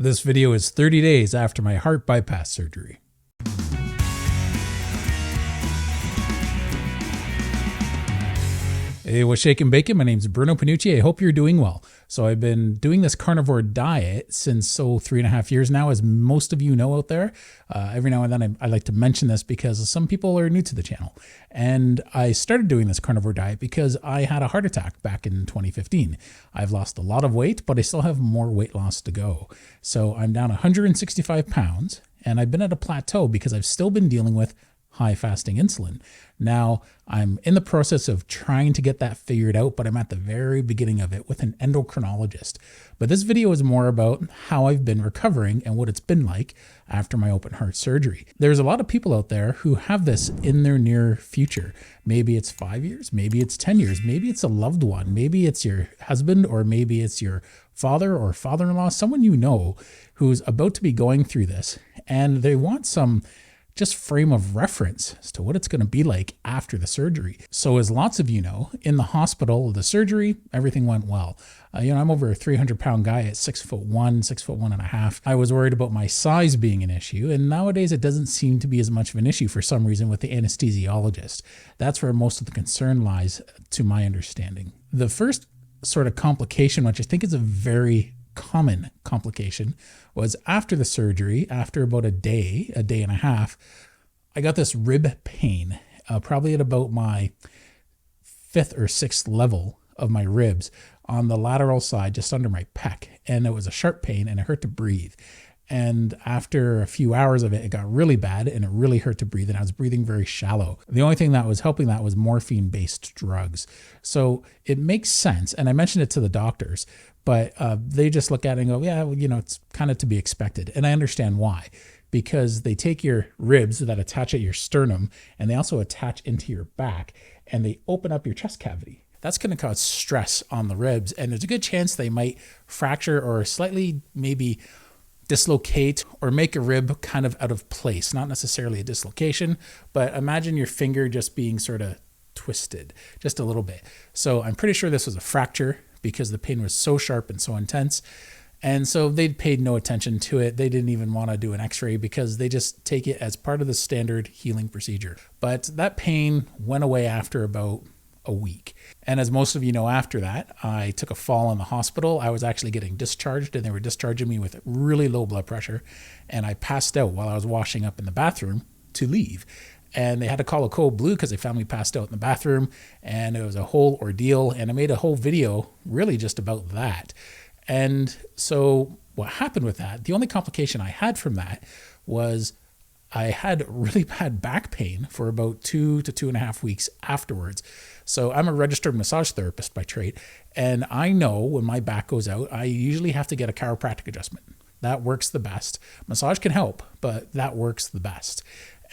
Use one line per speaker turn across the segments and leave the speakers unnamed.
This video is 30 days after my heart bypass surgery. Hey, what's shaking bacon? My name's Bruno Panucci. I hope you're doing well. So I've been doing this carnivore diet since 3.5 years now, as most of you know out there. Every now and then I like to mention this because some people are new to the channel. And I started doing this carnivore diet because I had a heart attack back in 2015. I've lost a lot of weight, but I still have more weight loss to go. So I'm down 165 pounds and I've been at a plateau because I've still been dealing with high fasting insulin. Now I'm in the process of trying to get that figured out, but I'm at the very beginning of it with an endocrinologist. But this video is more about how I've been recovering and what it's been like after my open heart surgery. There's a lot of people out there who have this in their near future. Maybe it's 5 years, maybe it's 10 years, maybe it's a loved one, maybe it's your husband, or maybe it's your father or father-in-law, someone you know who's about to be going through this, and they want some just frame of reference as to what it's going to be like after the surgery. So as lots of you know, in the hospital, the surgery, everything went well. I'm over a 300-pound guy at 6'1", 6'1.5". I was worried about my size being an issue, and nowadays it doesn't seem to be as much of an issue for some reason with the anesthesiologist. That's where most of the concern lies, to my understanding. The first sort of complication, which I think is a very common complication, was after the surgery, after about a day and a half, I got this rib pain, probably at about my 5th or 6th level of my ribs on the lateral side, just under my pec. And it was a sharp pain and it hurt to breathe. And after a few hours of it, it got really bad and it really hurt to breathe. And I was breathing very shallow. The only thing that was helping that was morphine-based drugs. So it makes sense. And I mentioned it to the doctors, but they just look at it and go, yeah, well, it's kind of to be expected. And I understand why, because they take your ribs that attach at your sternum and they also attach into your back and they open up your chest cavity. That's going to cause stress on the ribs. And there's a good chance they might fracture or slightly maybe dislocate or make a rib kind of out of place. Not necessarily a dislocation, but imagine your finger just being sort of twisted just a little bit. So I'm pretty sure this was a fracture because the pain was so sharp and so intense. And so they paid no attention to it. They didn't even want to do an x-ray because they just take it as part of the standard healing procedure. But that pain went away after about a week. And as most of you know, after that, I took a fall in the hospital. I was actually getting discharged and they were discharging me with really low blood pressure. And I passed out while I was washing up in the bathroom to leave. And they had to call a code blue because they found me passed out in the bathroom. And it was a whole ordeal. And I made a whole video really just about that. And so what happened with that, the only complication I had from that was I had really bad back pain for about 2 to 2.5 weeks afterwards. So I'm a registered massage therapist by trade. And I know when my back goes out, I usually have to get a chiropractic adjustment. That works the best. Massage can help, but that works the best.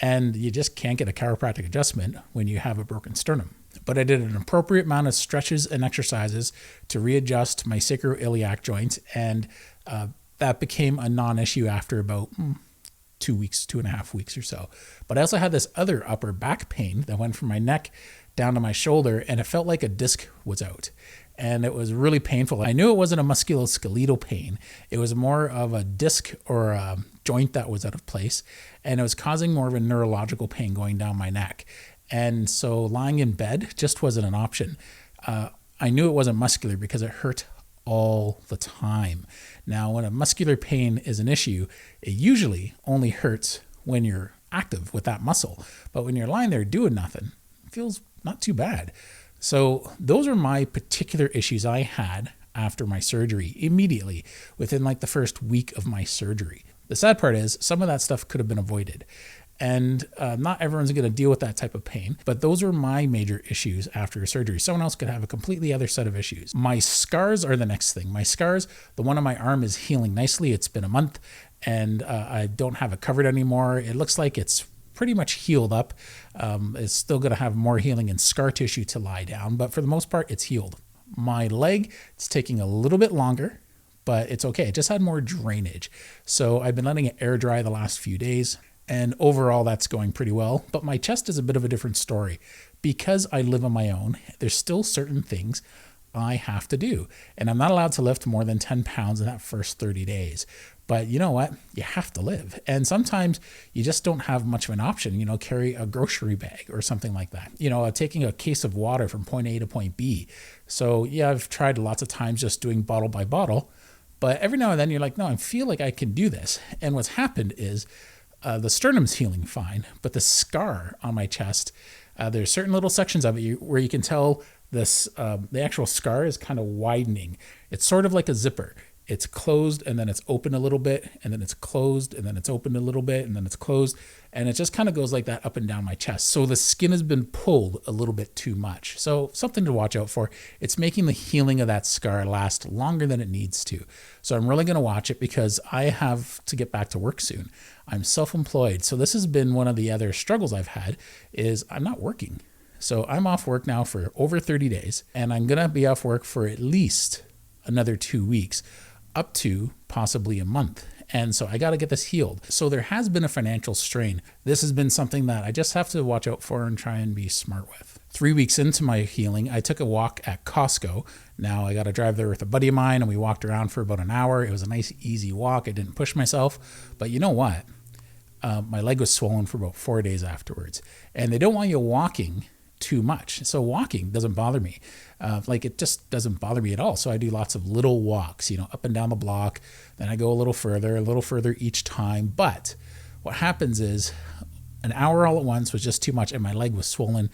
And you just can't get a chiropractic adjustment when you have a broken sternum. But I did an appropriate amount of stretches and exercises to readjust my sacroiliac joint. And that became a non-issue after about 2 weeks, 2.5 weeks or so. But I also had this other upper back pain that went from my neck down to my shoulder, and it felt like a disc was out. And it was really painful. I knew it wasn't a musculoskeletal pain. It was more of a disc or a joint that was out of place. And it was causing more of a neurological pain going down my neck. And so lying in bed just wasn't an option. I knew it wasn't muscular because it hurt all the time. Now, when a muscular pain is an issue, it usually only hurts when you're active with that muscle. But when you're lying there doing nothing, it feels not too bad. So those are my particular issues I had after my surgery, immediately within like the first week of my surgery. The sad part is some of that stuff could have been avoided. And not everyone's going to deal with that type of pain, but those are my major issues after surgery. Someone else could have a completely other set of issues. My scars are the next thing. My scars, the one on my arm is healing nicely. It's been a month and I don't have it covered anymore. It looks like it's pretty much healed up. It's still going to have more healing and scar tissue to lie down, but for the most part, it's healed. My leg, it's taking a little bit longer, but it's okay. It just had more drainage. So I've been letting it air dry the last few days. And overall, that's going pretty well. But my chest is a bit of a different story. Because I live on my own, there's still certain things I have to do. And I'm not allowed to lift more than 10 pounds in that first 30 days. But you know what? You have to live. And sometimes you just don't have much of an option, carry a grocery bag or something like that. Taking a case of water from point A to point B. So yeah, I've tried lots of times just doing bottle by bottle, but every now and then you're like, no, I feel like I can do this. And what's happened is the sternum's healing fine, but the scar on my chest, there's certain little sections of it where you can tell this, the actual scar is kind of widening. It's sort of like a zipper. It's closed and then it's open a little bit, and then it's closed and then it's open a little bit, and then it's closed. And it just kind of goes like that up and down my chest. So the skin has been pulled a little bit too much. So something to watch out for. It's making the healing of that scar last longer than it needs to. So I'm really going to watch it because I have to get back to work soon. I'm self-employed. So this has been one of the other struggles I've had is I'm not working. So I'm off work now for over 30 days, and I'm going to be off work for at least another 2 weeks, up to possibly a month. And so I got to get this healed. So there has been a financial strain. This has been something that I just have to watch out for and try and be smart with. 3 weeks into my healing, I took a walk at Costco. Now I got to drive there with a buddy of mine, and we walked around for about an hour. It was a nice, easy walk. I didn't push myself. But you know what? My leg was swollen for about 4 days afterwards. And they don't want you walking too much. So walking doesn't bother me. It just doesn't bother me at all. So I do lots of little walks, up and down the block. Then I go a little further each time. But what happens is an hour all at once was just too much, and my leg was swollen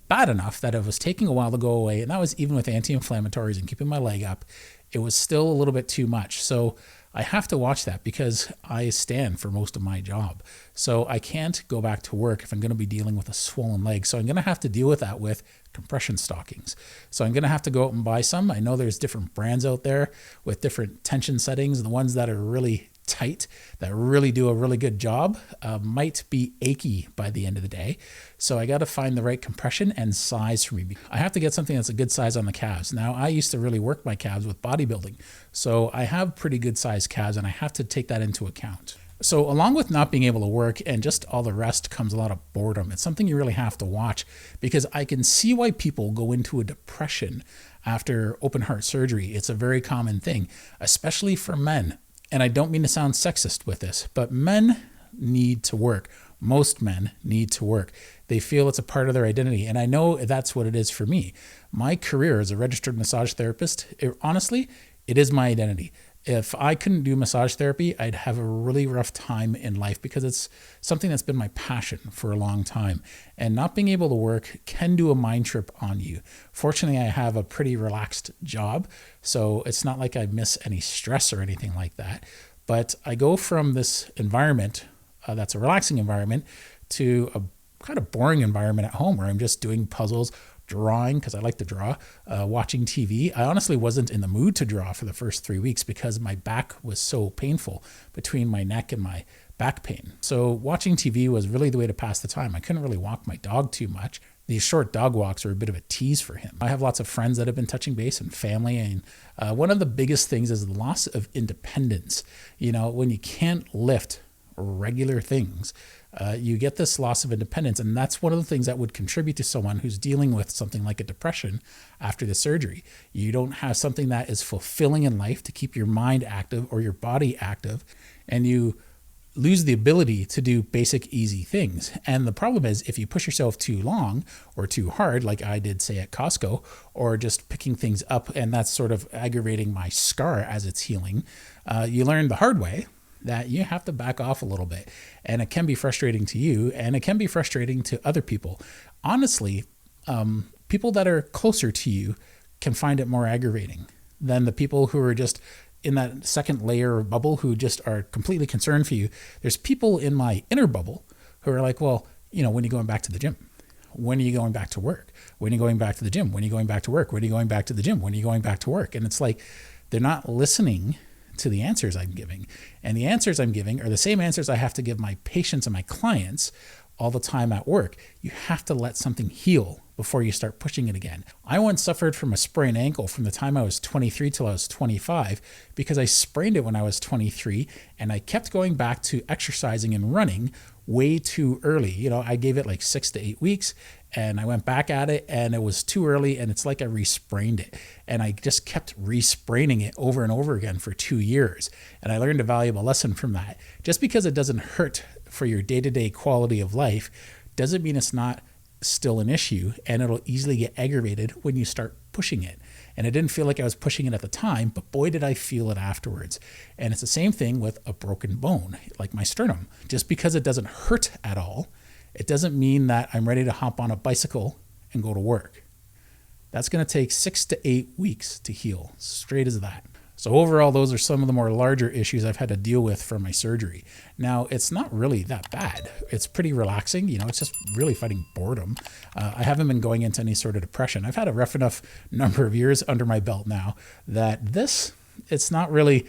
bad enough that it was taking a while to go away. And that was even with anti-inflammatories and keeping my leg up. It was still a little bit too much. So I have to watch that because I stand for most of my job. So I can't go back to work if I'm going to be dealing with a swollen leg. So I'm going to have to deal with that with compression stockings. So I'm going to have to go out and buy some. I know there's different brands out there with different tension settings. The ones that are really tight, that really do a really good job, might be achy by the end of the day. So I got to find the right compression and size for me. I have to get something that's a good size on the calves. Now, I used to really work my calves with bodybuilding. So I have pretty good sized calves, and I have to take that into account. So along with not being able to work and just all the rest comes a lot of boredom. It's something you really have to watch, because I can see why people go into a depression after open heart surgery. It's a very common thing, especially for men. And I don't mean to sound sexist with this, but men need to work. Most men need to work. They feel it's a part of their identity. And I know that's what it is for me. My career as a registered massage therapist, honestly, it is my identity. If I couldn't do massage therapy, I'd have a really rough time in life, because it's something that's been my passion for a long time. And not being able to work can do a mind trip on you. Fortunately, I have a pretty relaxed job, so it's not like I miss any stress or anything like that. But I go from this environment that's a relaxing environment to a kind of boring environment at home where I'm just doing puzzles, drawing, because I like to draw, watching TV. I honestly wasn't in the mood to draw for the first 3 weeks because my back was so painful between my neck and my back pain. So watching TV was really the way to pass the time. I couldn't really walk my dog too much. These short dog walks are a bit of a tease for him. I have lots of friends that have been touching base and family. And one of the biggest things is the loss of independence. When you can't lift regular things, you get this loss of independence. And that's one of the things that would contribute to someone who's dealing with something like a depression after the surgery. You don't have something that is fulfilling in life to keep your mind active or your body active, and you lose the ability to do basic, easy things. And the problem is, if you push yourself too long or too hard, like I did, say, at Costco, or just picking things up, and that's sort of aggravating my scar as it's healing, you learn the hard way that you have to back off a little bit. And it can be frustrating to you, and it can be frustrating to other people. Honestly, people that are closer to you can find it more aggravating than the people who are just in that second layer of bubble who just are completely concerned for you. There's people in my inner bubble who are like, well, when are you going back to the gym? When are you going back to work? When are you going back to the gym? When are you going back to work? When are you going back to the gym? When are you going back to work? And it's like, they're not listening to the answers I'm giving. And the answers I'm giving are the same answers I have to give my patients and my clients all the time at work. You have to let something heal before you start pushing it again. I once suffered from a sprained ankle from the time I was 23 till I was 25 because I sprained it when I was 23, and I kept going back to exercising and running way too early. You know, I gave it like 6 to 8 weeks and I went back at it and it was too early, and it's like I re-sprained it. And I just kept re-spraining it over and over again for 2 years. And I learned a valuable lesson from that. Just because it doesn't hurt for your day-to-day quality of life doesn't mean it's not still an issue, and it'll easily get aggravated when you start pushing it. And it didn't feel like I was pushing it at the time, but boy, did I feel it afterwards. And it's the same thing with a broken bone, like my sternum. Just because it doesn't hurt at all, it doesn't mean that I'm ready to hop on a bicycle and go to work. That's going to take 6 to 8 weeks to heal, straight as that. So overall, those are some of the more larger issues I've had to deal with from my surgery. Now, it's not really that bad. It's pretty relaxing. You know, it's just really fighting boredom. I haven't been going into any sort of depression. I've had a rough enough number of years under my belt now that it's not really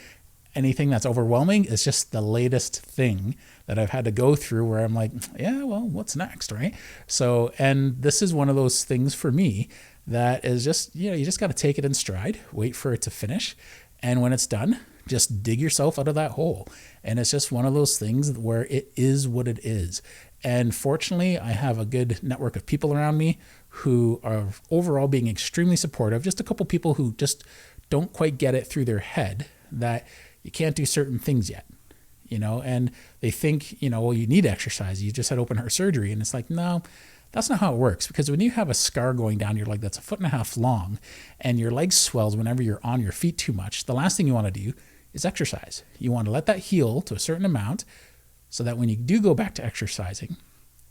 anything that's overwhelming. It's just the latest thing that I've had to go through where I'm like, yeah, well, what's next, right? So, and this is one of those things for me that is just, you know, you just got to take it in stride, wait for it to finish. And when it's done, just dig yourself out of that hole. And it's just one of those things where it is what it is. And fortunately, I have a good network of people around me who are overall being extremely supportive. Just a couple people who just don't quite get it through their head that you can't do certain things yet, you know, and they think, you know, well, you need exercise. You just had open heart surgery. And it's like, no, that's not how it works, because when you have a scar going down your leg that's 1.5 feet long and your leg swells whenever you're on your feet too much, the last thing you want to do is exercise. You want to let that heal to a certain amount so that when you do go back to exercising,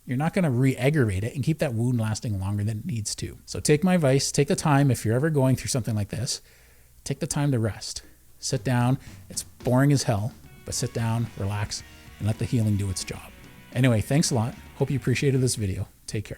you're not going to re-aggravate it and keep that wound lasting longer than it needs to. So take my advice, take the time. If you're ever going through something like this, take the time to rest. Sit down. It's boring as hell, but sit down, relax, and let the healing do its job. Anyway, thanks a lot. Hope you appreciated this video. Take care.